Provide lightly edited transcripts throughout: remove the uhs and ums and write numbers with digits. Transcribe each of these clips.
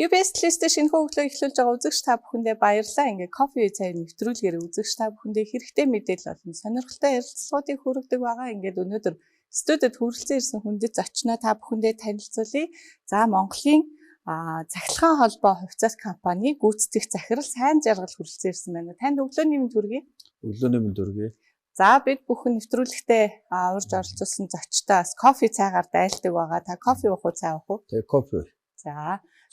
UBS листэ шинэ хөглөө эхлүүлж байгаа үзэгч та бүхэндээ баярлалаа. Ингээ кофе цай нэвтрүүлгээр үзэгч та бүхэндээ хэрэгтэй мэдээлэл болон сонирхолтой ярилцлагуудыг хүргэдэг байгаа. Ингээд өнөөдөр студид хүрэлцэн ирсэн хүндэт зочноо та бүхэндээ танилцуулъя. За Монголын цахилгаан холбоо хувьцаат компани гүйцэтгэх захирал сайн жаргал хүрэлцэн ирсэн байна. Танд өглөөний мэнд хүргэе. Өглөөний мэнд хүргэе. За бид бүхэн нэвтрүүлэгтээ урьж оролцуулсан зочдоос кофе цайгаар дайлдаг байгаа. Та кофе уух уу, цай уух уу? Тэгээ кофе.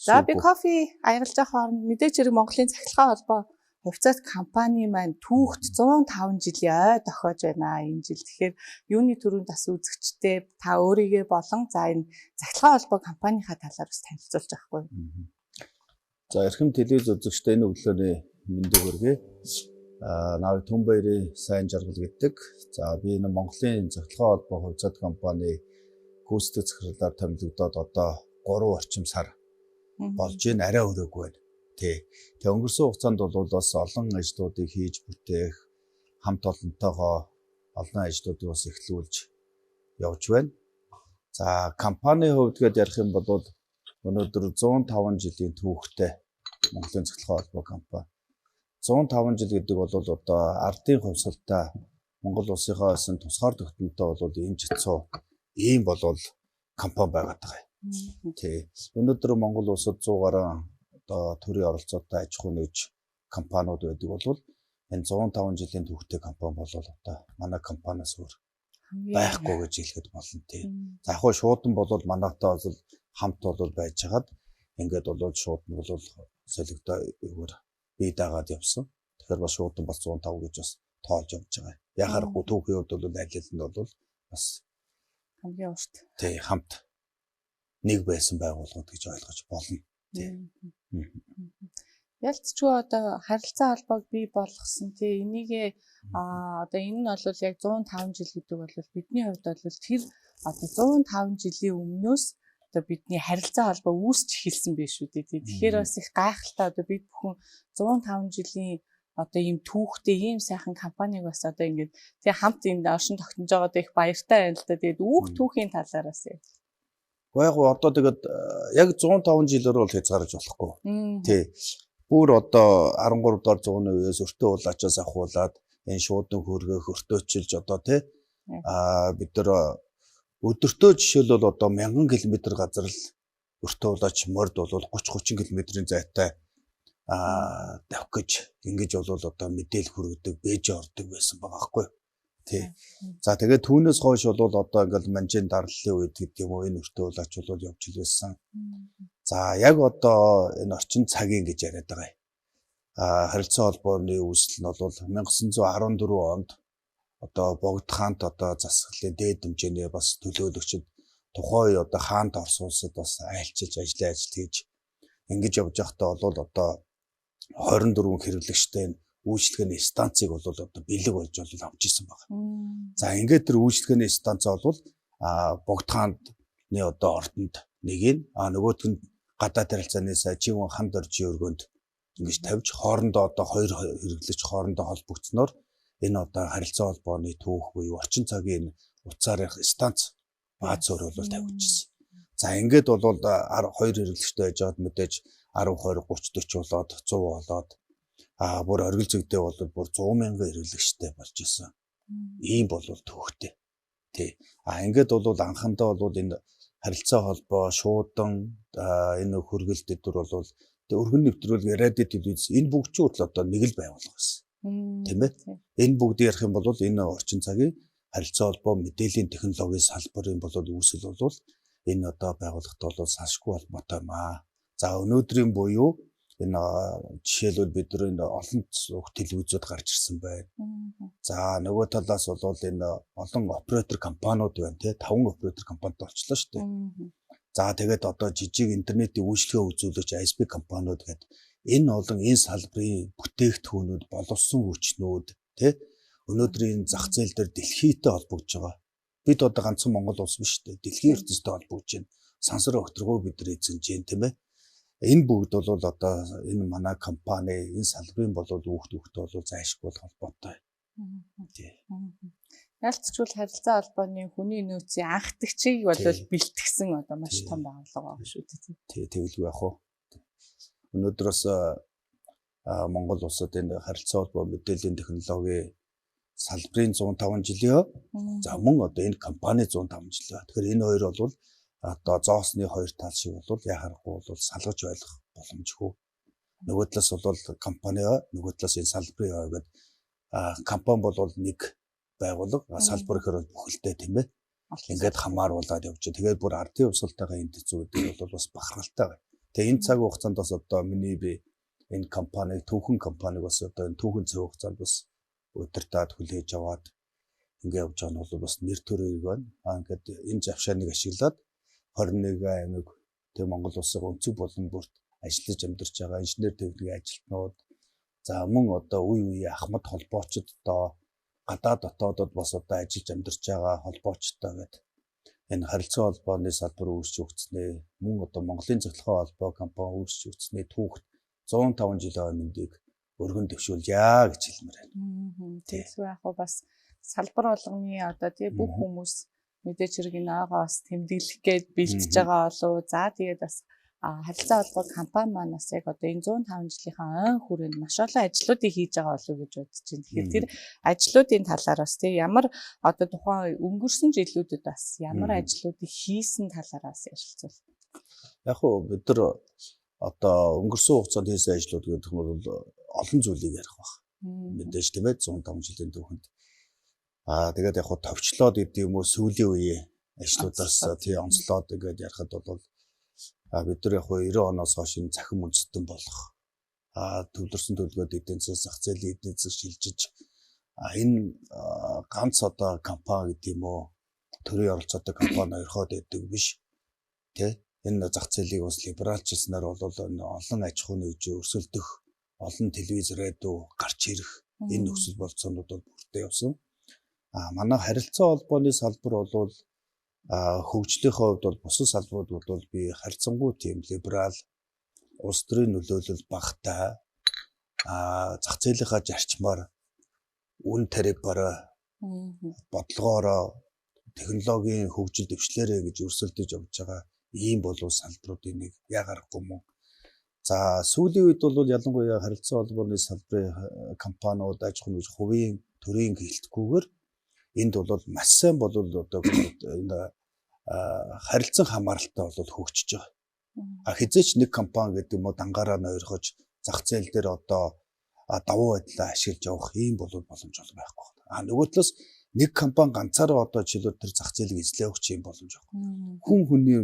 За би кофе аялж байгаа хооронд мэдээж хэрэг Монголын цахилгаан холбоо хувьцаат компани маань түүхт 105 жилийн ой дохиож байна энэ жил. Тэгэхээр юуны төрөнд бас үзэгчтэй та өөрийгөө болон за энэ цахилгаан холбоо компанийнхаа талаар бас танилцуулж байхгүй юу? За эрхэм телевиз үзэгчтэй энэ өглөөний мэндийг хүргэе. Наад Түнбаярын сайн жаргал гэдэг. За би энэ Монголын цахилгаан холбоо хувьцаат компани гүйцэтгэх захирлаар томилогдоод одоо 3 орчим сар болж ийн арай өрөөгүй байна. Тэгээ өнгөрсөн хугацаанд бол бас олон ажлуудыг хийж бүтээх хамт олонтойгоо олон ажлуудыг бас эхлүүлж явж байна. За компани хувьд гээд ярих юм бол өнөөдөр 105 жилийн түүхтэй Монголын цахилгаан холбоо компани. 105 жил гэдэг бол одоо ардын хувьсгалтай Монгол улсынхаа эсэн тусгаар тогтнолтой бол энэ жицүү ийм бол компани байгаад байгаа. Өнөөдөр Монгол улсад 100 гаруй одоо төрийн оролцоотой аж ахуй нэгж компаниуд байдаг бол энэ 105 жилийн түүхтэй компани бол одоо манай компаниас өөр байхгүй гэж хэлэхэд болно тийм. За яг хөө шуудан бол манайтай бол хамт бол байж хагаад ингээд бол шуудан бол солигдоо өгөр бий дагаад явсан. Тэгэхээр бас шуудан бас 105 гэж бас тоолж явж байгаа. Яхаар түүхийн хувьд бол алиланд бол бас хамгийн урт тийм хамт нэг байсан байгууллагууд гэж ойлгож болно. Ялцчгүй одоо харилцаа холбоог бий болгосон тийм энийг одоо энэ нь бол яг 105 жил гэдэг бол бидний хувьд бол тэр одоо 105 жилийн өмнөөс одоо бидний харилцаа холбоо үүсч эхэлсэн байх шүү дээ. Тэгэхээр бас их гайхалтай одоо бид бүхэн 105 жилийн одоо ийм түүхтэй ийм сайхан компаниг бас одоо ингээд тэг хамт энэ оршин тогтнож байгаад их баяртай байна л да. Тэгээд үүх түүхийн талаараас яг одоо тэгээд яг 105 жилээр бол хязгаарч болохгүй. Тий. Бүр одоо 13 дугаар зууны үеэс өртөө улаачаас ахуулаад энэ шуудан хөргөх өртөөчилж одоо тий бид нар өдөртөө жишээлбэл одоо 1000 км газар л өртөө улаач морд бол 30-30 км-ийн зайтай давх гэж ингэж бол одоо мэдээлэл хүргэдэг, бэж ордог байсан байгаа байхгүй. Тий. За тэгээд түүнээс хойш бол одоо ингээл манжин дарлалын үед гэдэг юм уу энэ өртөө улаач бол явж ил байсан. За яг одоо энэ орчин цагийн гэж яриад байгаа. Харилцаа холбооны үүсэл нь бол 1914 онд одоо Богд хаант одоо засаглалын дээд хэмжээний бас төлөөлөгчд тухайн үе одоо хаант Орос улсад бас айлчилж ажил хийж ингэж явж байхдаа бол одоо 24 хэрэглэгчтэй үйлчлэгээний станцыг бол одоо бэлэг болж авч ирсэн байна. За ингээд тэр үйлчлэгээний станц бол Богд хааны одоо ордонд нэг нь нөгөөх нь гадаад харилцааны сайжийн ханд оржийн өргөнд ингэж тавьж хоорондоо одоо хоёр хэрэглэгч хоорондоо холбогдсноор энэ одоо харилцаа холбооны түүх буюу орчин цагийн утсаарх станц бааз зөөр бол тавьчихсан. За ингээд бол хоёр хэрэглэгчтэй байж байгаад мэдээж 10 20 30 40 болоод 100 болоод бүр оргил зэгдээ бол бүр 100 мянган хэрэглэгчтэй болж исэн. Ийм бол түүхтэй. Тий. Ингээд бол анхандаа бол энэ харилцаа холбоо шуудан энэ хөргөлт дөр бол өргөн нэвтрүүлэг радио телевиз энэ бүгд ч хүртэл одоо нэг л байгуулга байсан. Тийм ээ. Энэ бүгд ярих юм бол энэ орчин цагийн харилцаа холбоо мэдээллийн технологийн салбарын бол үүсэл бол энэ одоо байгууллагатай бол салшгүй холбоотой юм аа. За өнөөдрийн буюу энэ жишээлбэл бид нар энэ олон цуг телевизүүд гарч ирсэн байна. За нөгөө талаас бол энэ олон оператор компаниуд байна тий 5 оператор компанид болчлоо шүү дээ. За тэгээд одоо жижиг интернетийн үйлчлэгээ үзүүлэгч ISP компаниуд гэдэг энэ олон энэ салбарын бүтээгдэхүүнүүд боловсон хүчнүүд тий өнөөдрийн зах зээл дээр дэлхийдээ холбогдож байгаа. Бид одоо ганцхан Монгол улс биш дээ. Дэлхийн ертөнцтэй холбогдож байна. Сансар өгтргөө бид нар эзэмж байна тийм ээ. Энэ бүгд бол одоо энэ манай компани энэ салбарын бол хүүхд бол зайлшгүй холбоотой. Тий. Ялцчгүй харилцаа холбооны хүний нөөцийн анхдагчийг бол бэлтгэсэн одоо маш том байгууллага байгаа шүү дээ. Тий, тэгэлгүй яах вэ? Өнөөдөр бас Монгол улсад энэ харилцаа холбоо мэдээллийн технологи салбарын 105 жилийн за мөн одоо энэ компани 105 жилийн. Тэгэхээр энэ хоёр бол одоо зоосны хоёр тал шиг бол яхахгүй бол салгаж байх боломжгүй. Нөгөө талаас бол компани, нөгөө талаас энэ салбарын гэдэг компани бол нэг байгууллага, салбар гэхээр бүхэлдээ тийм ээ. Ингээд хамааруулаад явж байгаа. Тэгээд бүр ардын хувьсгалтайгаа энэ зүйдэг бол бас бахархалтай байна. Тэгээ энэ цаг хугацаанд бас одоо миний би энэ компаниг түүхэн компаниг бас одоо энэ түүхэн цаг хугацаанд бас удирдаад хүлээж аваад ингээд явж байгаа нь бол бас нэр төрөйг байна. Ингээд энэ завшааныг ашиглаад 21 аймаг тэг Монгол улсын өнцөг болон бүрт ажиллаж амьдарч байгаа инженер техникийн ажилтнууд за мөн одоо үе үе ахмад холбоочд одоо гадаад дотоодод бас одоо ажиллаж амьдарч байгаа холбоочтой гэдэг энэ харилцаа холбооны салбар үүсч өгцнээ мөн одоо Монголын цахилгаан холбоо компани үүсч өгцнээ түүхт 105 жилийн өмнөдийг өргөн дэвшүүлье гэж хэлмээр байна. Тэгс байх уу бас салбар болгоны одоо тий бүх хүмүүс мэдээж хэрэг энэ агаа бас тэмдэглэх гээд бэлтэж байгаа болов. За тэгээд бас харилцаа холбоо компани маань бас яг одоо энэ 105 жилийнхаа ойн хүрээнд маш олон ажлуудыг хийж байгаа болов гэж бодож байна. Тэгэхээр тэр ажлуудын талаар бас тий ямар одоо тухайн өнгөрсөн жилүүдэд бас ямар ажлуудыг хийсэн талаар бас ярилцвал. Яг уу бид нар одоо өнгөрсөн хугацаанд хийсэн ажлууд гэдэг нь бол олон зүйлийг ярих баг. Мэдээж тийм ээ 105 жилийн түүхэнд. Тэгээд яг хуу товчлоод гэдэг юм уу сүүлийн үеийн ажлуудаас тий онцлоод ингээд ярихад бол бид нар яг хуу 90 оноос хойш энэ цахим үндэстэн болох төвлөрсөн төлөвлөгөөд эдийн засаг зах зээлийн эдийн засаг шилжиж энэ ганц одоо компани гэдэг юм уу төрийн оролцоотой компани хоёрхоод байдаг биш тий энэ зах зээлийг бас либералчилснаар бол олон аж ахуйн үеийн өрсөлдөх олон телевиз радио гарч ирэх энэ нөхцөл болцоонууд бол бүрдээ явсан. Манай харилцаа холбооны салбар бол хөгжлийнхөө хувьд бол бусад салбарууд бол би харьцангуй тийм либерал улс төрийн нөлөөлөл багтай зах зээлийнхаа зарчмаар үн тарифаараа бодлогоороо технологийн хөгжил дэвшлээрээ гэж өрсөлдөж явж байгаа ийм болов салбаруудын нэг ягарахгүй мөн. За сүүлийн үед бол ялангуяа харилцаа холбооны салбарын компаниуд аж ахуйн хувийн төрийн гэлтгүүгээр энд бол маш сайн бол одоо энэ харилцан хамааралтай бол хөгжиж байгаа. Хизээч нэг компани гэдэг юм уу дангаараа нойрхож зах зээл дээр одоо давуу байдлаа ашиглаж явах ийм бол боломж байхгүй. Нөгөө талаас нэг компани ганцаараа одоо жишээлбэл тэр зах зээлийг эзлэх юм боломж байхгүй. Хүн хүний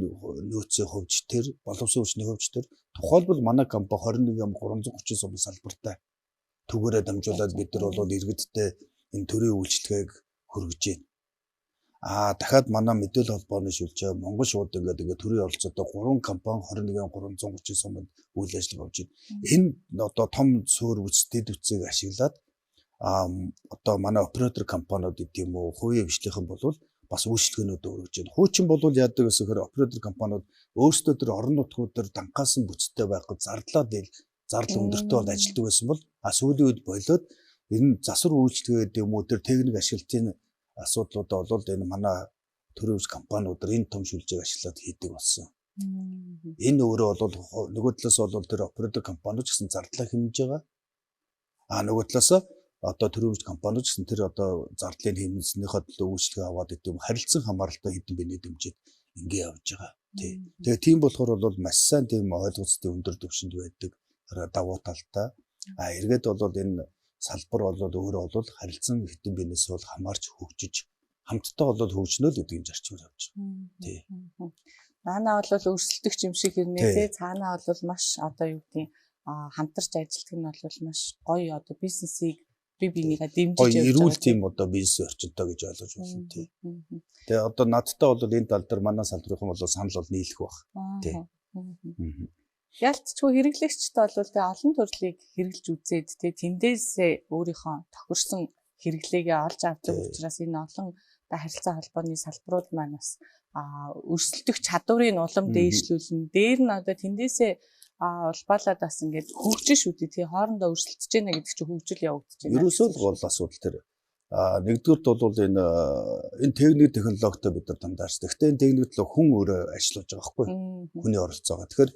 нөөцийн хувьд тэр боловсон хүчний хувьд тэр тухайлбал манай компани 21.330 сум салбартай түгээрээ дамжуулаад бид нар бол иргэдтэй энэ төрийн үйлчлэгийг хөргөж байна. Дахиад манай мэдээлэл холбооны шилжээ Монгол шууд ингээд төрийн оролцоотой 3 компани 21.330 сумд үйл ажиллагаа хийж байна. Энэ одоо том суурь үстэд үцгийг ашиглаад одоо манай оператор компаниуд гэдэг юм уу хувийн хвшлийнхэн бол бас үйлчлэгнүүд өргөж байна. Хуучин бол яадаг гэхээр оператор компаниуд өөрсдөө тэр орон нутгууд дээр данхаасан бүцтэй байхгүй зарлаад зардал өндөртэй бол ажилтдаг байсан бол сүүлийн үед болоод энэ засвар үйлчлэгээ гэдэг юм уу тэр техник ашиглалтын асуудлуудаа бол энэ манай төрийн компаниуд энэ том шүлжээг ашиглаад хийдэг болсон. Энэ өөрөө бол нөгөө талаас бол тэр оператор компаниуд гэсэн зардлаа хэмжиж байгаа. Нөгөө талаас одоо төрийн компаниуд гэсэн тэр одоо зардлын хэмжснийхээ төлөө үйлчлэгээ аваад гэдэг юм харилцан хамааралтай хэдэн биений дэмжиж ингээ явж байгаа. Тэгээ тийм болохоор бол маш сайн тийм ойлголцтой өндөр түвшинд байдаг давуу талтай. Эргээд бол энэ салбар бол өөрөө бол харилцан хэдэн биенээс бол хамаарч хөгжиж хамтдаа бол хөгжнөл гэдгийг зарчмаар явж байгаа. Наанаа бол өрсөлдөх юм шиг хэрнээ тий цаанаа бол маш одоо юу гэдгийг хамтарч ажилладаг нь бол маш гоё одоо бизнесийг бинийгээ дэмжиж явж байгаа. Эрүүл тийм одоо бизнес орчинтой гэж ойлгож байна тий. Тэгээ одоо надтай бол энэ тал дээр манай салбарын бол санал бол нийлэх баг. Тий. Ялцчгүй хэрэглэгчтэй бол тэгээ олон төрлийг хэрэглэж үзээд тэгээ тэндээсээ өөрийнхөө тохирсон хэрэглээгээ олж авдаг учраас энэ олон харилцаа холбооны салбарууд маань бас өрсөлдөх чадварыг улам дээшлүүлнэ. Дээр нь одоо тэндээсээ улбаалаад бас ингээд хөгжиж шүү дээ. Тэгээ хоорондоо өрсөлдөж байна гэдэг чинь хөгжил явагдаж байна. Ерөөсөө л гол асуудал тэр. Нэгдүгürt бол энэ техник технологитой бид нар дандаарч. Гэхдээ энэ техник төлөө хүн өөрөө ажиллаж байгаа байхгүй. Хүний оролцоогоо. Тэгэхээр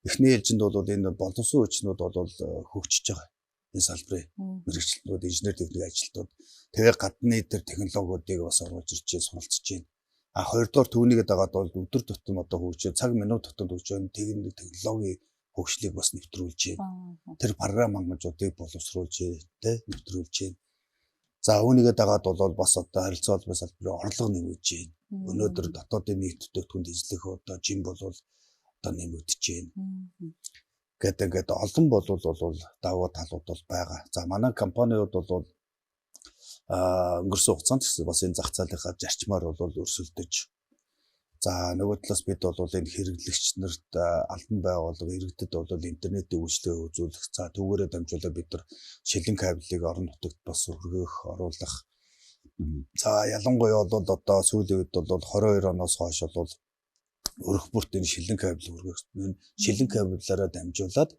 эхний ээлжинд бол энэ боловсон хүчнүүд бол хөгжиж байгаа. Энэ салбарын мэрэгчлүүд, инженер техник ажилтнууд тэгээ гадны тэр технологиудыг бас оруулж ирж суралцж байна. А хоёрдугаар түүнийгээ дагаад бол өдөр тутам одоо хөгжиж цаг минут тутамд хөгжиж байгаа техник технологийн хөгжлийг бас нэвтрүүлж байна. Тэр програм хангалтуудыг боловсруулж нэвтрүүлж байна. За үүнийгээ дагаад бол бас одоо харилцаа холбоо салбарын орлого нэмэгдэж байна. Өнөөдөр дотоодын нийт бүтээгдэхүүн эзлэх одоо жим бол одоо нэмэгдэж байна. Ингээд олон бол давуу талууд бол байгаа. За манай компаниуд бол өнгөрсөн хугацаанд бас энэ зах зээлийнхаа зарчмаар бол өрсөлдөж. За нөгөө талаас бид бол энэ хэрэглэгч нарт албан байгууллага иргэдэд бол интернетийн үйлчлэгээ үзүүлэх. За түүгээрээ дамжуулаад бид нар шилэн кабелийг орон нутагт бас өргөх, оруулах. За ялангуяа бол одоо сүүлийн үед бол 22 оноос хойш бол өргөх бүрт энэ шилэн кабел өргөх. Энэ шилэн кабелаараа дамжуулаад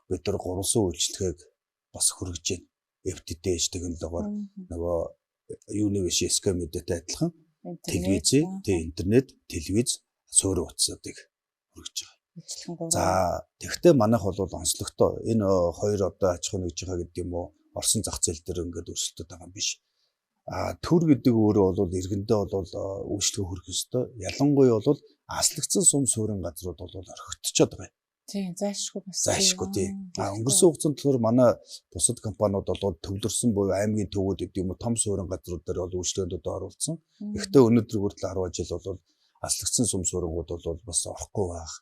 бид нар гурван үйлчлэгийг бас хүргэж байна. FTTH технологиор нөгөө юуны биш SK медиатай адилхан телевиз, интернет, телевиз, суурь утсуудыг хүргэж байгаа. За тэгвэл манайх бол онцлогтой энэ хоёр одоо аж ахуйн нэгжийнхаа гэдэг юм уу орсон зах зээл дээр ингээд өрсөлдөд байгаа юм биш. Төр гэдэг өөрөө бол иргэндээ бол үйлчлэг хүргэх ёстой. Ялангуяа бол аслагдсан сум суурин газрууд бол орхигдчиход байгаа. Тийм, зайлшгүй бас. Зайлшгүй тийм. Өнгөрсөн хугацаанд болохоор манай бусад компаниуд бол төвлөрсөн буюу аймгийн төвүүд гэдэг юм уу том суурин газрууд дээр бол үйлчлэгээнүүд оруулсан. Гэхдээ өнөөдөр хүртэл 10 жил бол аслагдсан сум суурингууд бол бас орохгүй байх.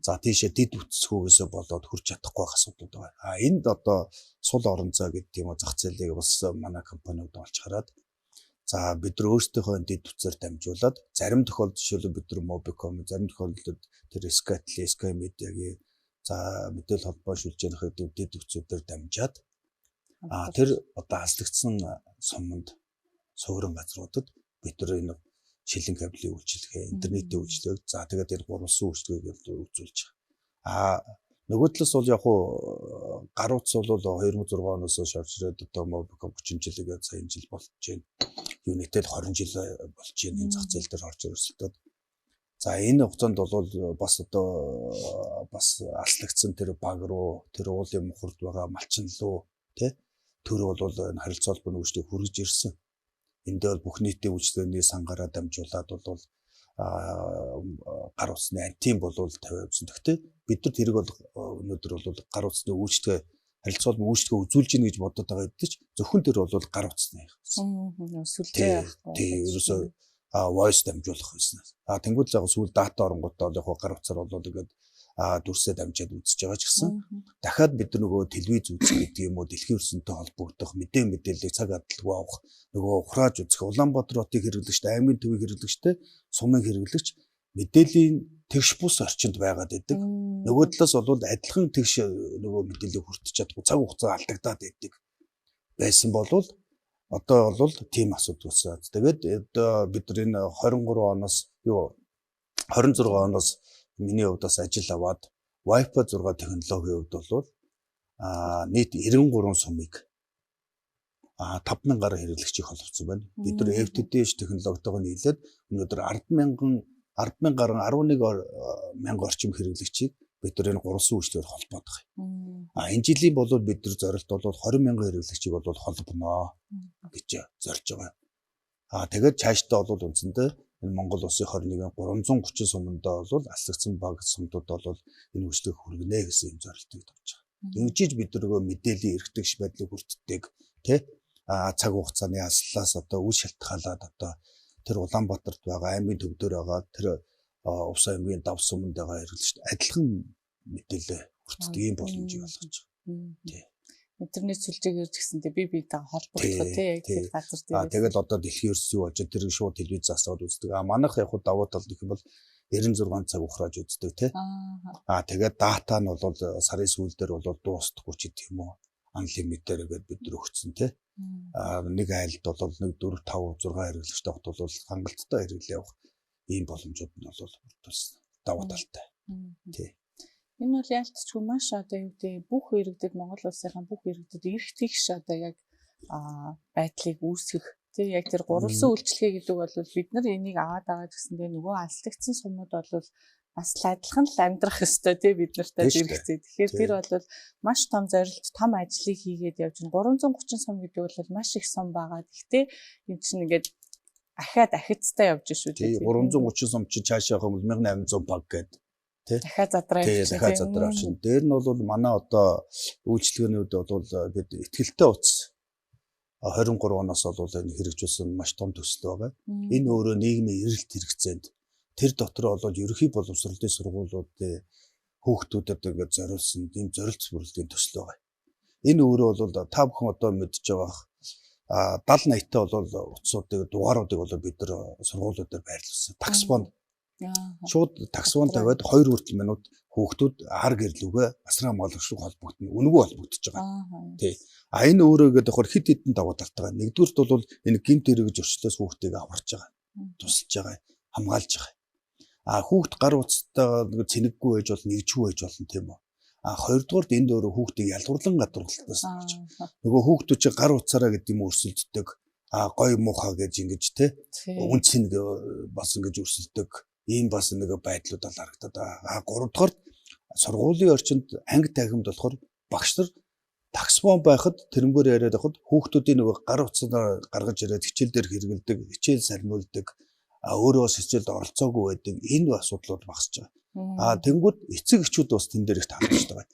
За тийшээ дид үтсгүйгээсээ болоод хурж чадахгүй байх асуудал байгаа. Энд одоо сул орон зай гэдэг юм уу зах зээлийг бас манай компаниуд олж хараад за бид нар өөрсдийнхөө дид үтсээр дамжуулаад зарим тохиолдолд жишээлбэл бид нар Mobicom, зарим тохиолдолд тэр Sky Media-гийн за мэдээлэл холбоо шилжүүлэх дид үтсүүдээр дамжаад тэр одоо аслагдсан суманд суурин газруудад бид нар энэ шилэн кабелийн үйлчилгээ, интернетийн үйлчилгээг за тэгээд энэ гурван үйлчилгээг үзүүлж байгаа. Нөгөө талаас бол яг хуу гарууц бол 2006 оноос хойш орж ирээд одоо Mobicom 30 жилийн саяны жил болж байна. Unitel 20 жил болж байна энэ зах зээл дээр орж өрсөлдөд. За энэ хугацаанд бол бас одоо бас аслагдсан тэр баг руу тэр уулын мухард байгаа малчин руу тэр бол энэ харилцаа холбооны үйлчлэг хүргэж ирсэн. Эндээ бол бүх нийтийн үйлчлэгээний сангаараа дамжуулаад бол гар утасны антин бол 50%. Гэхдээ бид нар тэрийг бол өнөөдөр бол гар утасны үйлчлэгээ харилцаа холбоо үйлчлэгээ үзүүлж гин гэж бодоод байгаа гэдэг чинь зөвхөн тэр бол гар утасны сүлжээ ерөөсөө voice дамжуулах байсан. Тэнгүүд л яг сүүл дата оронгуудаа яг гар утсаар бол ингээд дүрсээ дамжаад үзэж байгаа ч гэсэн дахиад бид нөгөө телевиз үзэх гэдэг юм уу дэлхийн өрсөнтэй холбогдох мэдээллийг цаг адалгүй авах нөгөө ухрааж үзэх Улаанбаатар хотыг хэрэглэгчд аймгийн төвийг хэрэглэгчтэй сумын хэрэглэгч мэдээллийн тэгш бус орчинд байгаад байдаг. Нөгөө талаас бол адилхан тэгш нөгөө мэдээллийг хүртэж чадахгүй цаг хугацаа алдагдаад байдаг байсан болвол одоо бол тийм асуудал болсон. Тэгээд одоо бид нар энэ 23 оноос 26 оноос миний хувьдаас ажил аваад Wi-Fi 6 технологийн хувьд бол нийт 93 сумыг 5,000 гаруй хэрэглэгчийг холбоцсон байна. Бид нар FTTH технологитойгоо нийлээд өнөөдөр 10,000 гаруй 11,000 орчим хэрэглэгчийг бид нар энэ гурван үйлчлэгээр холбоод байгаа. Энэ жилийн бол бид нар зорилт бол 20,000 хэрэглэгчийг бол холбоно гэж зорж байгаа. Тэгээд цаашдаа бол үндсэндээ энэ Монгол улсын 21-ийн 330 сумандаа бол аслагдсан баг сумдууд бол энэ үйлчлэгийг хүргэнэ гэсэн юм зорилтыг тавьж байгаа. Ингэжиж бид нөгөө мэдээллийн эргэтгэж байдлыг хүртдэг цаг хугацааны алслаас одоо үл шалтгаалаад одоо тэр Улаанбаатарт байгаа аймгийн төв дээр байгаа тэр Увс аймгийн дав суманд байгаа хэрэглэгчд адилхан мэдээлэл хүртдэг ийм боломжийг олгож байгаа. Интернет сүлжээг ирж гисэнтэй биетэй холбогдох яг тэр газар дээр. Тэгэл одоо дэлхийн өрсөй болж тэр шууд телевиз засаад үздэг. Манайх яг давуу тал гэх юм бол 96 цаг ухрааж үздэг тэгээд дата нь бол сарын сүүл дээр бол дуустахгүй ч гэх юм уу. Unlimited гэдэг бид нар өгсөн нэг айлд бол 1 4 5 6 хэрэглэгчтэй хот бол хангалттай хэрэглээ явах ийм боломжууд нь бол бүрдүүлсэн. Давуу талтай. Энэ бол ялцчгүй маш одоо юу гэдэг бүх иргэдэд Монгол улсынхаа бүх иргэдэд эрх тэгш одоо яг байдлыг үүсгэх яг тэр гурван үйлчлэгээ гэдэг бол бид нар энийг аваад байгаа гэсэн тэгээ нөгөө аслагдсан сумууд бол бас адилхан л амьдрах ёстой тий бид нартай зэрэгцээ. Тэгэхээр тэр бол маш том зорилт, том ажлыг хийгээд явж байна. 330 сум гэдэг бол маш их сум байгаа. Гэхдээ энэ чинь ингээд ахицтай явж шүү дээ. 330 сум чи цаашаа хэмэл 1800 баг гэдэг тий. Дахиад задраа явж байна. Дахиад задраа явж байна. Дээр нь бол манай одоо үйлчлэгээнүүд бол бид ихтгэлтэй утас 23 оноос бол энэ хэрэгжүүлсэн маш том төсөл байгаа. Энэ өөрөө нийгмийн эрэлт хэрэгцээнд тэр дотор бол ерөнхий боловсролын сургуулиудын хүүхдүүдэд ингээд зориулсан ийм зорилт бүрэлдэхүүн төсөл байгаа. Энэ өөрөө бол та бүхэн одоо мэдж байгаа 70-80-тай бол утсуудыг дугааруудыг бол бид нар сургуулиудаар байрлуулсан. Такс фонд. Шууд такс фонд тавиад 2 хүртэл минут хүүхдүүд ар гэрлүүгээ асраа молгошиг холбогдно. Үнэгүй холбогдож байгаа. Тий. Энэ өөрөө гэдэг хор хит хитэн даваа талтай. Нэгдүгüрт бол энэ гинт хэрэгж өрчлөөс хүүхдийг аварч байгаа. Тусалж байгаа. Хамгаалж байгаа. Хүүхд гар утстай цэнэггүй байж бол нэгжгүй байж болно тийм үү. Хоёрдугаарт энд өөрөө хүүхдийг ялгуурлан гадуурлалтаас болж байгаа. Нөгөө хүүхдүүд чи гар утсаараа гэдэг юм өрсөлддөг. Гой муухай гэж ингэж те. Үнцэн бас ингэж өрсөлддөг. Ийм бас нэг байдлууд ал харагдаад байгаа. Гуравдугаарт сургуулийн орчинд анги тахимд болохоор багш нар таксфон байхад тэрнгээр яриад байхад хүүхдүүдийн нөгөө гар утсаар гаргаж ирээд хичээл дээр хэрэгэлдэг, хичээл сарниулдаг, өөрөөс хичээлд оролцоогүй байдаг энэ асуудлууд багасж байгаа. Тэнгүүд эцэг эхчүүд бас тэн дээр их таалагдж байгаа.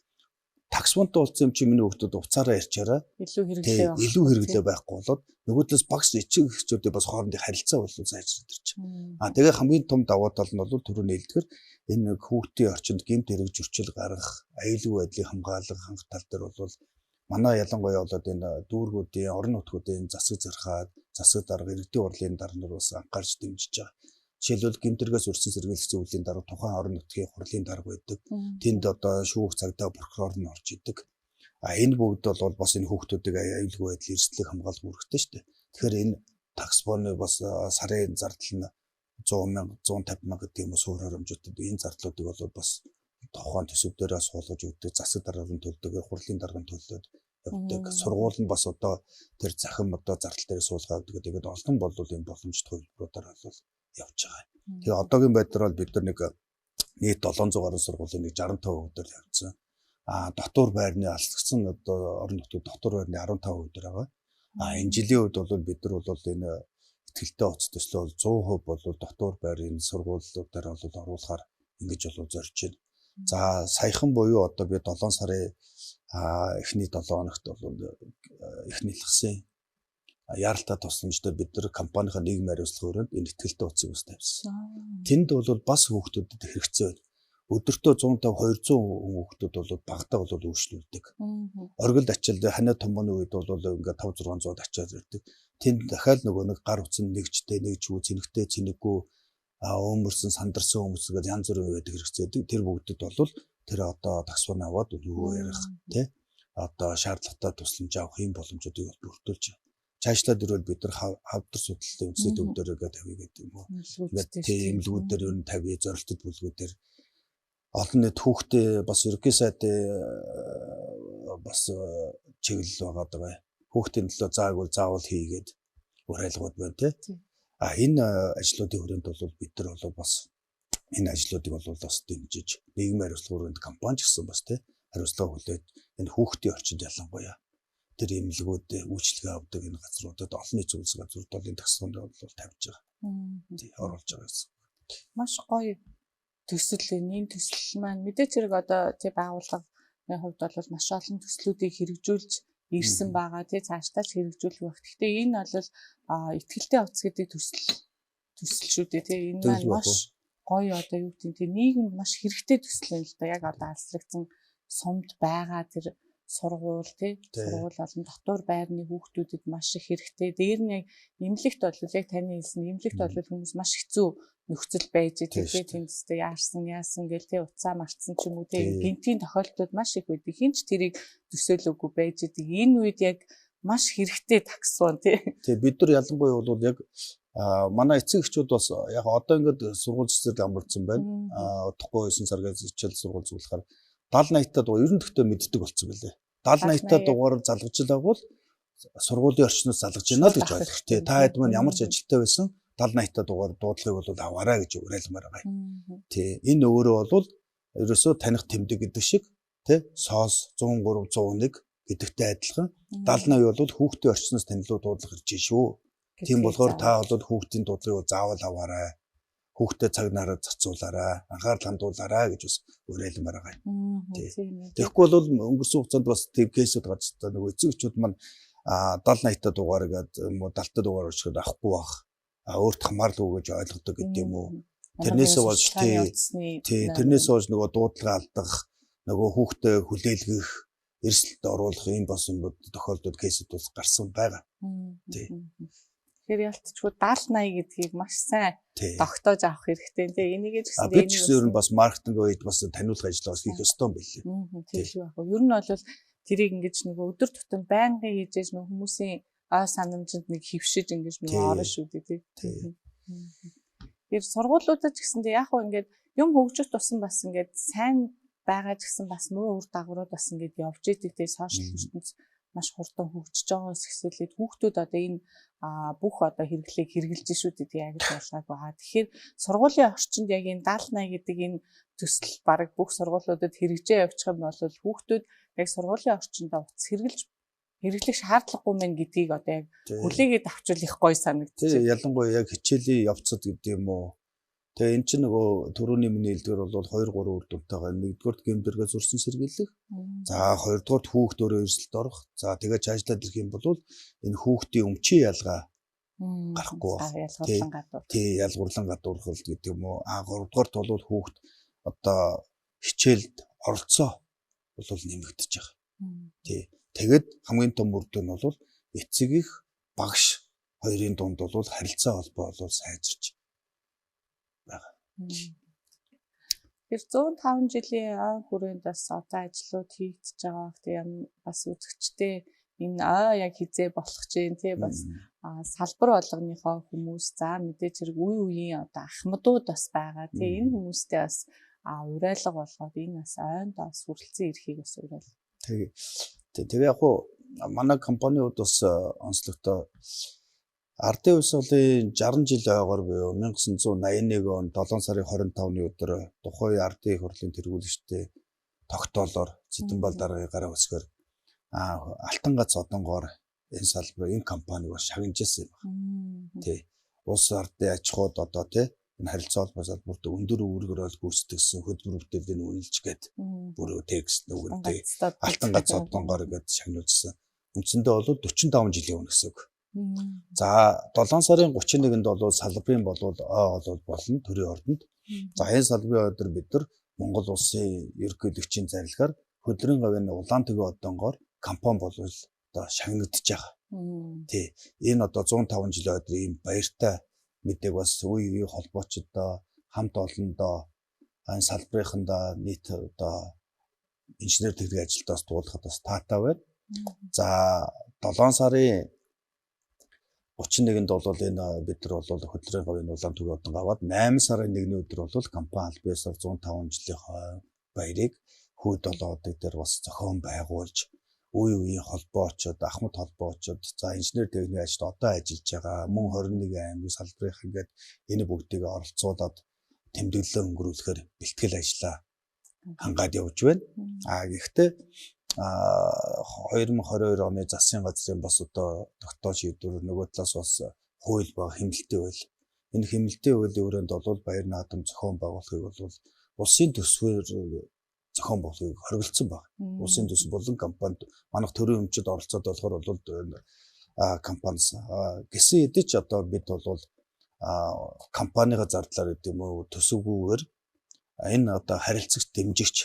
Таксфонтой уулзсан юм чи миний хүүхдүүд уцаараа ярьчаараа илүү хэрэглээ байхгүй болоод нөгөө талаас багш эцэг эхчүүдийн бас хоорондын харилцаа болов зайчраад ирж байгаа. Тэгээ хамгийн том давуу тал нь бол түрүүний хэлдгээр энэ нэг хүүхдийн орчинд гэмт хэрэг зөрчил гаргах, аюулгүй байдлыг хамгаалах хангах тал дээр бол манай ялангуяа болоод энэ дүүргүүдийн, орон нутгуудын засаг зархаад, засаг дарга, иргэдийн урлын дарнууд бас анхаарч дэмжиж байгаа. Жишээлбэл гэмтэргээс өрсөн сэргийлэх зөвлөлийн дарга тухайн орон нутгийн хурлын дарга байдаг. Тэнд одоо шүүх цагдаа прокурор нь орж идэг. Энэ бүгд бол бас энэ хүүхдүүдийг аюулгүй байдлын эрсдлийг хамгаалах үүрэгтэй шүү дээ. Тэгэхээр энэ такс боны бас сарын зардал нь 100,000, 150,000 гэдэг юм уу суур харамжуудад энэ зардлуудыг бол бас тухайн төсөвдөрөө суулгаж өгдөг, засаг даргын төлдөг, хурлын даргын төлдөг явдаг. Сургууль нь бас одоо тэр захим одоо зардал дээр суулгаад өгдөг. Тэгээд олон бол энэ боломжтой хэлбэрүүдээр бол явж байгаа. Тэгээ одоогийн байдлаар бол бид нар нэг нийт 700 гаруй сургуулийн 65% явьсан. Дотор байрны алсгсан одоо орон нутгийн дотор байрны 15% байгаа. Энэ жилийн үед бол бид нар бол энэ ихтгэлтэй утас төслөө 100% бол дотор байрын сургуулиудаар бол оруулахаар ингэж бол зорж байна. За саяхан буюу одоо би 7 сарын эхний 7 хоногт бол эхний лагсын яаралтай тусламжтай бид нар компанийн нийгмийн хариуцлага өрөөнд энэ ихтгэлтэй утсыг ус тавьсан. Тэнд бол бас хүүхдүүдэд хэрэгцээ байна. Өдөртөө 150-200 хүүхдүүд бол багтаа бол үйлчлүүлдэг. Оргил ачаал ханаа томооны үед бол ингээд 5-600 ачаал ирдэг. Тэнд дахиад нөгөө нэг гар утсан нэгжтэй, нэгжгүй, цэнэгтэй, цэнэггүй өмөрсөн, сандарсан хүмүүс гэдэг янз бүрийн байдаг хэрэгцээдэг. Тэр бүгдэд бол тэр одоо таксфон аваад юу ярих тий одоо шаардлагатай тусламж авах юм боломжуудыг бүрдүүлж байна. Цаашлаад ирвэл бид нар хавдар судлалын үндэсний төвдөрөөгөө тавья гэдэг юм уу. Ингээд тийм имлгүүдээр ер нь тавья, зорилттой бүлгүүдээр олон нийт хүүхдээ бас ерөнхий сайдын бас чиглэл байгаа даа. Хүүхдийн төлөө заавал хийгээд уриалгууд байна тий. Энэ ажлуудын хүрээнд бол бид нар бол бас энэ ажлуудыг бол бас дэмжиж нийгмийн хариуцлага өрөөнд компани ч гэсэн бас тий хариуцлага хүлээж энэ хүүхдийн орчинд ялангуяа тэр имлгүүд үйлчлэгээ авдаг энэ газруудад олон нийт зүйлс газрууд бол энэ таксфонд бол тавьж байгаа. Тий оруулж байгаа гэсэн. Маш гоё төсөл энэ төсөл маань мэдээч хэрэг одоо тий байгууллагын хувьд бол маш олон төслүүдийг хэрэгжүүлж ирсэн байгаа тий цаашдаа ч хэрэгжүүлэх байх. Гэхдээ энэ бол ихтгэлтэй утас гэдэг төсөл шүү дээ тий энэ маань маш гоё одоо юу гэдэг тий нийгэмд маш хэрэгтэй төсөл юм л да яг одоо алслагдсан сумд байгаа тэр сургууль тий сургууль болон дотор байрны хүүхдүүдэд маш их хэрэгтэй. Дээр нь яг эмнэлэгт бол яг таны хэлсэн эмнэлэгт бол хүмүүс маш хэцүү нөхцөл байж тий тэмцтэй яарсан яасан гэл тий уцаа марцсан ч юм уу тий гинтийн тохиолдлууд маш их байдаг. Хинч тэрийг төсөөлөөгүй байж идэг. Энэ үед яг маш хэрэгтэй таксфон тий. Тий бид нар ялангуяа бол яг манай эцэг эхчүүд бас яг одоо ингээд сургууль цэцэрлэг амрагдсан байна. Удахгүй 9 саргаас хичээл сургууль зөвлөхөр 70-80-тад ер нь төгтөө мэддэг болсон байлээ. 70-80-тад дугаар залгаж л байгуул сургуулийн орчноос залгаж байна л гэж ойлгох. Тий та хэд маань ямар ч ажилтай байсан 70 80 дугаар дуудлагыг бол аваарай гэж уриалмаар байгаа. Тий. Энэ өөрөө бол ерөөсөө таних тэмдэг гэдэг шиг тий соос 103 101 гэдэгтэй адилхан 70 80 бол хүүхдийн орчноос танилуу дуудлага ирж шүү. Тийм болохоор та бол хүүхдийн дуудлагыг заавал аваарай. Хүүхдэд цаг нараа зарцуулаарай, анхаарал хандуулаарай гэж бас уриалмаар байгаа. Тэгэхгүй бол өнгөрсөн хугацаанд бас тийм кейсүүд гарч байгаа. Нөгөө эцэгчүүд маань 70 80 дугаар гэдэг юм уу 70 дугаар очиход авахгүй бах. Өөрт хамаарал өгөөж ойлгодог гэдэг юм уу. Тэрнээсээ болж тэрнээс болж нөгөө дуудлага алдах, нөгөө хүүхдээ хүлээлгэх, эрсдэлд оруулах юм бас юм тохиолдод кейсүүд бас гарсан байгаа. Тий. Тэгэхээр ялцчгүй 70 80 гэдгийг маш сайн тогтоож авах хэрэгтэй. Тэгээ энийгээ ч гэсэн бид ч зөв бас маркетинг үед бас таниулах ажил бас хийх ёстой юм билээ. Тийм яг. Ер нь бол тэрийг ингэж нөгөө өдөр тутам байнгын хийжээж нөгөө хүмүүсийн ой санамжинд нэг хөвшиж ингэж нөгөө орно шүү дээ. Тэр сургуулиудад ч гэсэн яг хөө ингээд юм хөгжих тусам бас ингээд сайн байгаа ч гэсэн бас муу үр дагаврууд бас ингээд явж идэг. Тэгээ сошиал ертөнц маш хурдан хөгжиж байгаагаас ихсэлээд хүүхдүүд одоо энэ бүх одоо хэрэглээг хэрэгжилж шүү дээ яг л болгаагүй байгаа. Тэгэхээр сургуулийн орчинд яг энэ 70 80 гэдэг энэ төсөл баг бүх сургуулиудад хэрэгжээ явуучих юм бол хүүхдүүд яг сургуулийн орчинд утас хэрэглэх шаардлагагүй мэн гэдгийг одоо яг хүлээгээд авчвал их гоё санагдчих. Ялангуяа яг хичээлийн явцад гэдэг юм уу. Тэгээ эн чинь нөгөө төрөний миний хэлдгээр бол 2 3 үр дүнтэйгээ нэгдүгээр гэмдэргээ зурсан сэргийлэх. За хоёрдугаар хүүхд өөрөө эрсдэлд орох. За тэгээд ажиллаад ирэх юм бол энэ хүүхдийн өмчийн ялгаа гарахгүй байна. Тий, ялгуурлан гадуурхал гэдэг юм уу. Гуравдугаар бол хүүхд одоо хичээлд оролцоо бол нэмэгдэж байгаа. Тий. Тэгээд хамгийн том үр дүн бол эцэг их багш хоёрын дунд бол харилцаа холбоо бол сайжирч байгаа. Тэр 105 жилийн ой хүрээнд бас одоо ажлууд хийгдэж байгаа. Тэгээ бас үзэгчтэй энэ яг хизээ болох чинь тий бас салбар болгоныхоо хүмүүс за мэдээж хэрэг үе үеийн одоо ахмадууд бас байгаа. Тэгээ энэ хүмүүстэй бас уриалга болгоод энэ бас ойнд бас хүрэлцэн ирэхийг бас уриалга. Тэгээ яг хуу манай компаниуд бас онцлогтой ардын хувьсгалын 60 жил ойгоор буюу 1981 он 7 сарын 25-ны өдөр тухайн ардын их хурлын тэргүүлэгчтэй тогтоолоор Цэдэнбал даргын гараа үсгээр алтан гац одонгоор энэ салбар энэ компаниг бас шагнажсэн юм байна. Тий. Улс ардын аж ахуйд одоо тий энэ харилцаа холбоо салбарт өндөр үүргээр гүйцэтгэсэн хөдөлмөр бүтээлийн үнэлж гээд бүр текст нүгэнтэй алтан гац одонгоор гээд шагнуулсан. Үндсэндээ бол 45 жилийн өмнө гэсэн үг. За 7 сарын 31-нд бол салбарын болвол болно төрийн ордонд. За энэ салбарын өдөр бид нар Монгол улсын ерөнхийлөгчийн зарилгаар хөдөлмөрийн говийн улаан төгийн одонгоор компани болвол одоо шагнагдаж байгаа. Тий. Энэ одоо 105 жилийн өдөр ийм баяртай мэдээг бас үе үе холбоочдоо хамт олондоо энэ салбарынхандаа нийт одоо инженер техник ажилтнаас дуулахад бас таатай байна. За 7 сарын 31-нд бол энэ бид нар бол хөдөлмөрийн говийн улаан төгийн одон аваад 8 сарын 1-ний өдөр бол компани аль биесээр 105 жилийн баярыг хүүд болоодаг дээр бас зохион байгуулж үе үеийн холбоочд, ахмад холбоочд, за инженер техник ажилд одоо ажиллаж байгаа мөн 21 аймгийн салбарынх ингээд энэ бүгдийг оролцуулаад тэмдэглэлээ өнгөрүүлэхээр бэлтгэл ажиллаа хангаад явж байна. Гэхдээ 2022 оны засгийн газрын бас одоо тогтоож шийдвэр нөгөө талаас бас хууль ба хэмнэлтийн хууль. Энэ хэмнэлтийн хуулийн өрөөнд бол баяр наадам зохион байгуулахыг бол улсын төсвөөр зохион байгуулахыг хориглосон байна. Улсын төсөв болон компанид манайх төрийн өмчөд оролцоод болохоор бол компаниас гэсэн хэдий ч одоо бид бол компанийн зардлаар гэдэг юм уу төсөвгүйгээр энэ одоо харилцагч дэмжигч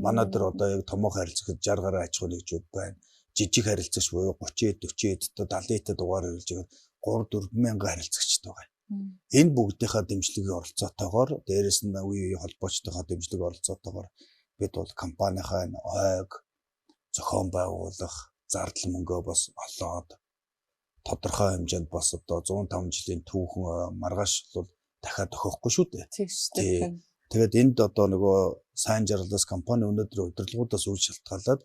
манай дээр одоо яг томоохон харилцагч 60 гаруй аж ахуй нэгжүүд байна. Жижиг харилцагч буюу 30 40 70 дугаар хэлж байгаа 3 4 мянган харилцагчтай байгаа. Энэ бүгдийнхээ дэмжлэгийн оролцоотойгоор дээрэс нь үе үе холбоочтойгоо дэмжлэг оролцоотойгоор бид бол компанийнхаа энэ ойг зохион байгуулах зардал мөнгөө бас олоод тодорхой хэмжээнд бас одоо 105 жилийн түүхэн маргааш бол дахиад тохиохгүй шүү дээ. Тийм. Тэгээд энд одоо нөгөө сайн жаргалаас компани өнөөдөр удирдлагуудаас үйл шалтгаалаад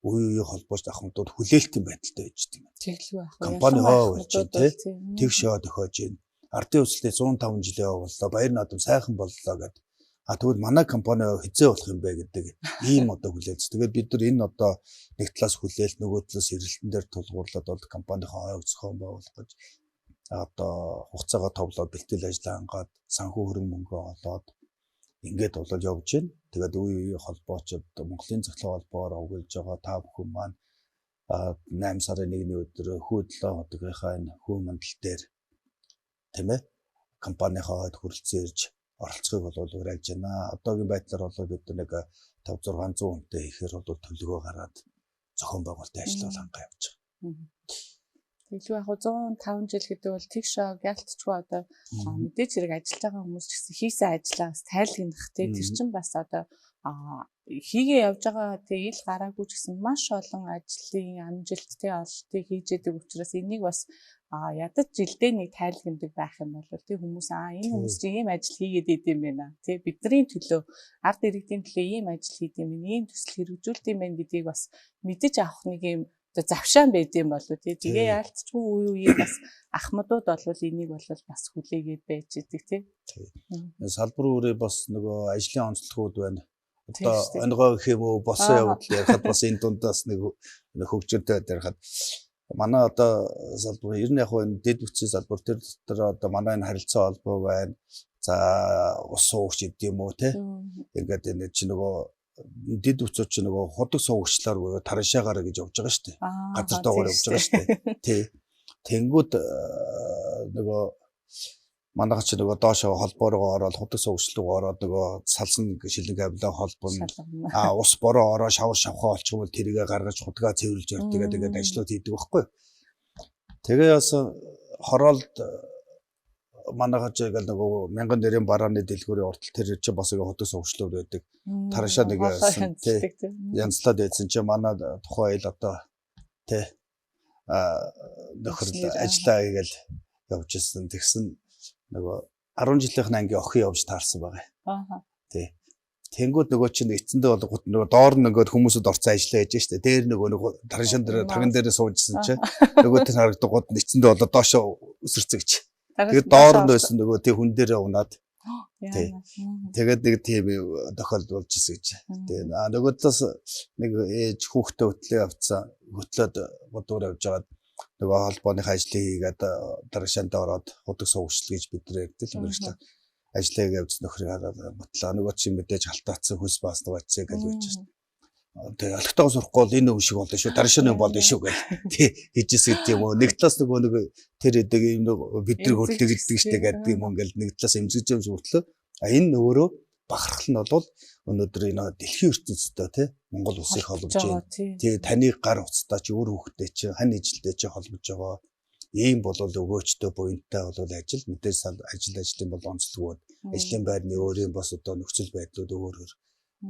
үе үе холбооч ахмадууд хүлээлтийн байдалтай байж байгаа юм. Тэглүү ах. Компани хоо болж тий. Тэг шоо тохиож байна. ардын хувьслыг 105 жилийн явууллаа. Баяр наадам сайхан боллоо гэдэг. Тэгвэл манай компани хизээ болох юм бэ гэдэг ийм одоо хүлээж. Тэгээд бид нар энэ одоо нэг талаас хүлээл нөгөө талаас эрэлтэн дээр тулгуурлаад бол компанийнхаа ойг зохион байгуулах гэж одоо хугацаагаа товлоод бэлтгэл ажил ангаад санхүү хөрөнгө мөнгө олоод ингээд бол явж байна. Тэгээд үе холбоочод Монголын цахилгаан холбоогоор өгүүлж байгаа та бүхэн маань 8 сарын 1-ний өдөр хөөдлөө хотгийнхаа энэ хүү мандал дээр тийм ээ компанийнхаа хойд хүрэлцэн ирж оролцохыг бол уриалж байна. Одоогийн байдлаар бол бид нэг 500-600 хүнтэй ихээр бол төлөвлөгөө гараад зохион байгуулалтын ажил бол хангай явж байгаа. Илүү яг 105 жил гэдэг бол тэгш гялтчгүй одоо мэдээж хэрэг ажиллаж байгаа хүмүүс ч гэсэн хийсэн ажиллаас тайлгнах тий тэр чинь бас одоо хийгээ явж байгаа тий ил гараагүй ч гэсэн маш олон ажлын амжилттай ололтыг хийж яадаг учраас энийг бас ядаж жилдээ нэг тайлгнадаг байх юм бол тий хүмүүс энэ хүмүүс чинь ийм ажил хийгээд идэм байна тий бидний төлөө ард иргэдийн төлөө ийм ажил хийдэм юм ийм төсөл хэрэгжүүлдэг юм байна гэдгийг бас мэдэж авах нэг юм завшаан байд юм болов тий. Тэгээ яалтчгүй үе үеийн бас ахмадууд бол энийг бол бас хүлээгээд байж идэг тий. Салбар үрээ бас нөгөө ажлын онцлогуд байна. Одоо онгой гэх юм уу босоо явуулал ярихад бас энэ дундаас нэг хөгжөлтэй ярихад манай одоо салбар ер нь яг энэ дэд бүтцийн салбар төр дотор одоо манай энэ харилцаа холбоо байна. За ус суугч гэдэг юм уу тий. Ингээд энэ чи нөгөө дэд бүтцүүд чи нөгөө ходог суугчлаар тараншаагаар гэж явж байгаа шүү дээ. Газар доогоор явж байгаа шүү дээ. Тий. Тэнгүүд нөгөө манайх чи нөгөө доошоо холбоороо ороод ходог суугчлууг ороод нөгөө салсан шилэн кабелаа холбоно. Ус бороо ороо шавар шавхаа олчих юм бол тэрийгэ гаргаж худгаа цэвэрлж явдаг гэдэг ажлууд хийдэг байхгүй. Тэгээ бас хороолд манайхаж ингээл нөгөө 1000 нэрийн барааны дэлгүүрийн уртл тэр чи бас ингээ ходог суугчлууд байдаг. Тараншаа нэг яасан тий. Янзлаад байсан чи манай тухайн ил одоо тий нөхөр ажиллаа гээл явж ирсэн. Тэгсэн нөгөө 10 жилийнхэн анги охин явж таарсан байгаа. Тий. Тэнгүүд нөгөө чинь эцэндээ болгоод нөгөө доор нь нөгөө хүмүүсд орцсон ажиллаа хийж штэ. Дээр нөгөө тараншаан дээр таган дээр суужсэн чи нөгөө тэр харагдгууд нь эцэндээ болоод доошоо өсөрцөг гэж. Тэгээд доор нь байсан нөгөө тий хүн дээрээ унаад тий. Тэгээд нэг тийм тохиолдолж ирсэн гэж. Тэгээд нөгөө талаас нэг ээж хүүхдээ хөтлөө явцсан. Хөтлөөд бодвор явж байгаад нөгөө холбооны ажлыг хийгээд тараншаанд ороод худаг суугчлал гэж бид нэр ярьдаг юм байна. Ажлыг явж нөхрийг хараад ботлоо. Нөгөө чинь мэдээж халтаацсан хүс баас нугацээ гэж байж шээ. Тэгээ алхтаа сурахгүй бол энэ өвшиг болно шүү. Тараншааны болно шүү гэл. Тий хийжсэн гэдэг юм уу. Нэг талаас нөгөө тэр эдэг юм бид нар хөтлөгддөг штэ гэдэг юм ингээл нэг талаас эмзэж юм шүртлөө. Энэ өөрөө бахархал нь бол өнөөдөр энэ дэлхийн ертөнцийн тий Монгол улсыг холбож байна. Тий таны гар утстай чи өөр хүүхдээ чи хань ижилтэй чи холбож байгаа. Ийм бол өгөөчтэй буянтай бол ажил мэдээж ажлын бол онцлогуд ажлын байрны өөрийн бас одоо нөхцөл байдлууд өөр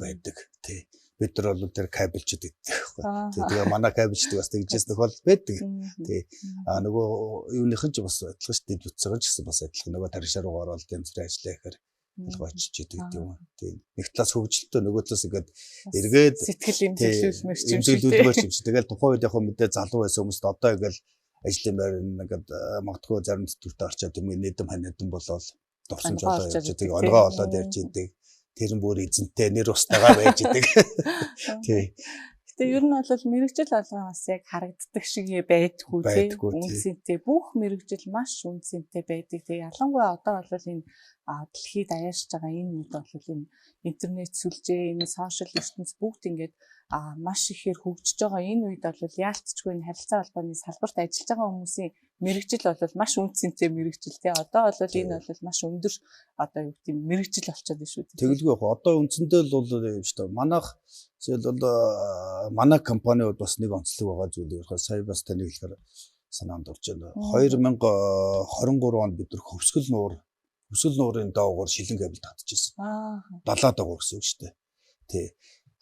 байдаг тий. Бид нар бол тэр кабелчд гэдэг байхгүй. Тэгээ манай кабелчд бас тэгжээс нөхөл байдаг. Тий. Нөгөө юуныхан ч бас адилхан шүү дээ. Бүтцэйгэн ч гэсэн бас адилхан. Нөгөө тараншаа руу ороод тэмцрээ ажиллаа гэхээр алга очиж идэг юм. Тий. Нэг талаас хөгжилтөө нөгөө талаас ингээд эргээд сэтгэл имзэглүүлмээр юм шиг. Тэгэл тухайн үед яг мэдээ залуу байсан хүмүүст одоо ингээл ажлын байр ингээд магадгүй зарим төтөртөө орчоод юм нэдэм ханиадсан болоод дурсан жолоо явж байгаа. Онгоо олоод ярьж идэг. Тэр нь бүр эзэнтэй нэр устгаа байж идэг. Тий. Гэтэ ер нь бол мэрэгжил болгоо бас яг харагддаг шиг байдгүй тий. Үнцэнтэй бүх мэрэгжил маш үнцэнтэй байдаг. Тэг ялангуяа одоо бол энэ дэлхийд аяарч байгаа энэ үед бол энэ интернет сүлжээ, энэ сошиал ертөнц бүгд ингээд маш ихээр хөгжиж байгаа энэ үед бол яалтчгүй энэ харилцаа холбооны салбарт ажиллаж байгаа хүмүүсийн мэрэгжил бол маш үнцэнтэй мэрэгжил тий. Одоо бол энэ бол маш өндөр одоо юу гэдэг мэрэгжил болчиход байна шүү. Тэгэлгүй яг одоо үнцэндээ л бол юм шүү дээ. Манайх зөвл бол манай компаниуд бас нэг онцлог байгаа зүйл ярих. Сая бас таны хэлэхээр санаанд орж байна. 2023 онд бид нар хөвсгөл нуурын доогоор шилэн кабель татчихсан. 70 доогоор гэсэн үг шүү дээ. Тий.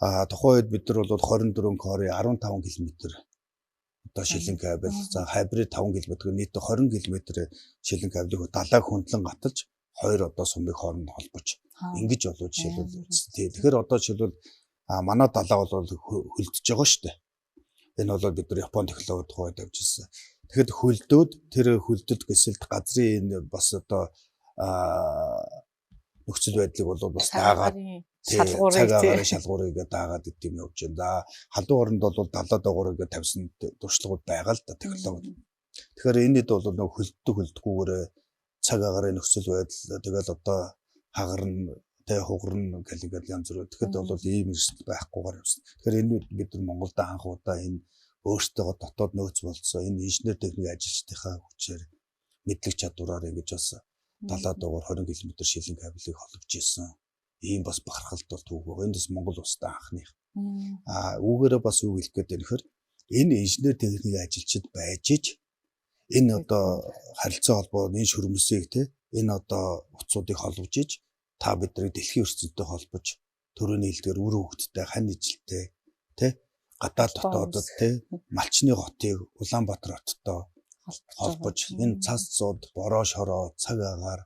Тухайн үед бид нар бол 24 кори 15 км одоо шилэн кабель за хайбрид 5 км нийт 20 км шилэн кабелийг 70 хөндлөн гаталж хоёр одоо сумыг хооронд холбож ингэж болоо жишээлбэл тий. Тэгэхээр одоо жишээлбэл манай далаа бол хөлдөж байгаа шүү дээ. Энэ бол бид нар Япон технологи тухайд авч ирсэн. Тэгэхэд хөлдөөд тэр хөлдөд гэсэлд газрын энэ бас одоо нөхцөл байдлыг бол бас даагаад цагаагаар шалгуурыг даагаад идэв юм явж байна. За халуун оронд бол далаад байгуурыг тавьсан туршлагууд байгаа л да технологи. Тэгэхээр энэд бол нэг хөлдгүүгээр цагаагаар нөхцөл байдал тэгэл одоо хагарна хугарна гэлээл янз бүр. Тэгэхэд бол ийм эрсдэл байхгүйгээр явсан. Тэгэхээр энэ бид нар Монголд анх удаа энэ өөртөө дотоод нөөц болцсон энэ инженер техник ажилчдынхаа хүчээр мэдлэг чадвараар ингэж бас далаад дуугаар 20 км шилэн кабелийг холбож ирсэн. Ийм бас бахархалт бол түүх байгаа. Энэ бас Монгол улстай анхных. Үүгээрээ бас юу хэлэх гээд байна гэхээр энэ инженер техник ажилчид байж ич энэ одоо харилцаа холбооны шүрмсийг энэ одоо утсуудыг холбож ич та биднийг дэлхийн ертөнцтэй холбож төрөний хэлдгээр үр хөвгттэй хань ижилтэй гадаад дотоодод малчны хотыг Улаанбаатар хоттой холбож энэ цас цууд бороо шороо цаг агаар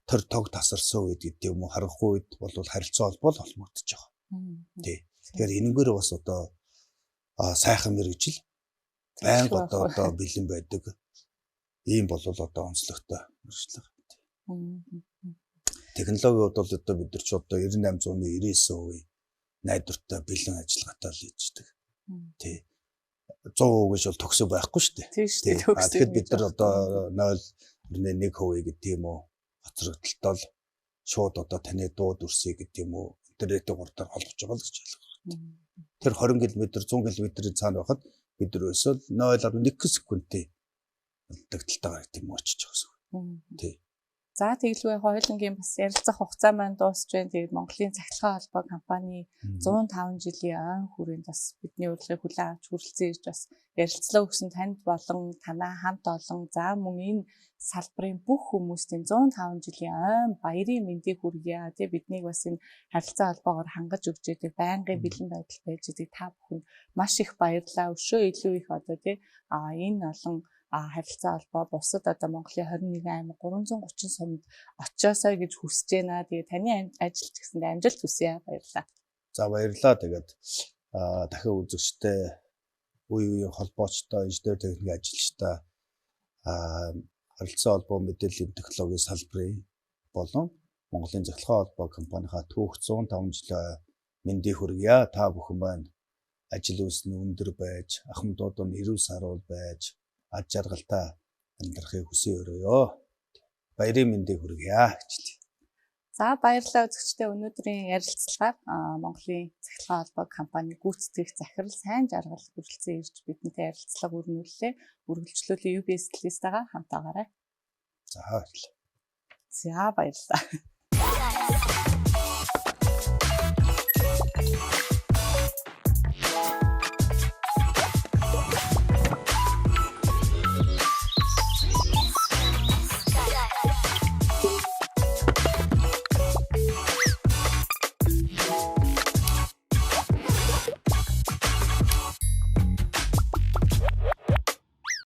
төр тог тасарсан үед гэдэг юм уу харанхуй үед бол харилцаа холбоо холбогдож байгаа. Тэгэхээр энэгээр бас одоо сайхан мэрэгжил байнга одоо бэлэн байдаг. Ийм бол одоо онцлогтой мэрэгжил. Технологиуд бол одоо бид нар ч одоо 98%-99% найдвартай бэлэн ажиллагаатай л хийдэг. 100% гэж бол төгсөө байхгүй шүү дээ. Тэгэхээр бид нар одоо 0.1% гэдэг юм уу хоцрогдолтой л шууд одоо таны дуу дүрсийг гэдэг юм уу интернетийн гурдаар холбож байгаа л гэж ойлгох. Тэр 20 км 100 км-ийн цаана байхад бид нар өсөөл 0.1 секундтэй дагталтайгаар гэдэг юм очиж байгаа гэсэн. За тэгэлгүй хоёулангийн бас ярилцах хугацаа маань дуусч байна. Тэгээд Монголын Цахилгаан холбоо компани 105 жилийн ойн хүрээнд бас бидний урилгыг хүлээн авч хүрэлцэн ирж бас ярилцлаа өгсөн танд болон танаа хамт олон за мөн энэ салбарын бүх хүмүүстийн 105 жилийн ойн баярын мэндийг хүргье. Тэгээд биднийг бас энэ харилцаа холбоогоор хангаж өгч байгаа байнгын бэлэн байдал байж байгаа та бүхэнд маш их баярлалаа. Өшөө илүү их одоо энэ олон харилцаа холбоо бусад одоо Монголын 21 аймаг 330 сумд очиосоо гэж хүсэж байна. Тэгээ таны ажилч гэсэндээ амжилт хүсье. Баярлалаа. За баярлалаа. Тэгээд дахин үзэгчтэй үе үеийн холбоочтой инженер техник ажилчтай харилцаа холбоо мэдээллийн технологийн салбарын болон Монголын Цахилгаан холбоо компанийнхаа түүх 105 жилийн мэндийг хүргье. Та бүхэн маань ажил үйлс нь өндөр байж, ахмадууд нь эрүүл саруул байж аж жаргалтай амьдрахыг хүсье өрөөё. Баярын мэндийг хүргье гэж хэлье. За баярлалаа үзэгчдээ өнөөдрийн ярилцлагаар Монголын Цахилгаан холбоо компани гүйцэтгэх захирал сайн жаргал хүрэлцэн ирж бидэнтэй ярилцлага өргөнүүллээ. Үргэлжлүүлээ UBS телевизтэйгээ хамтаагаарай. За баярлалаа. За баярлалаа.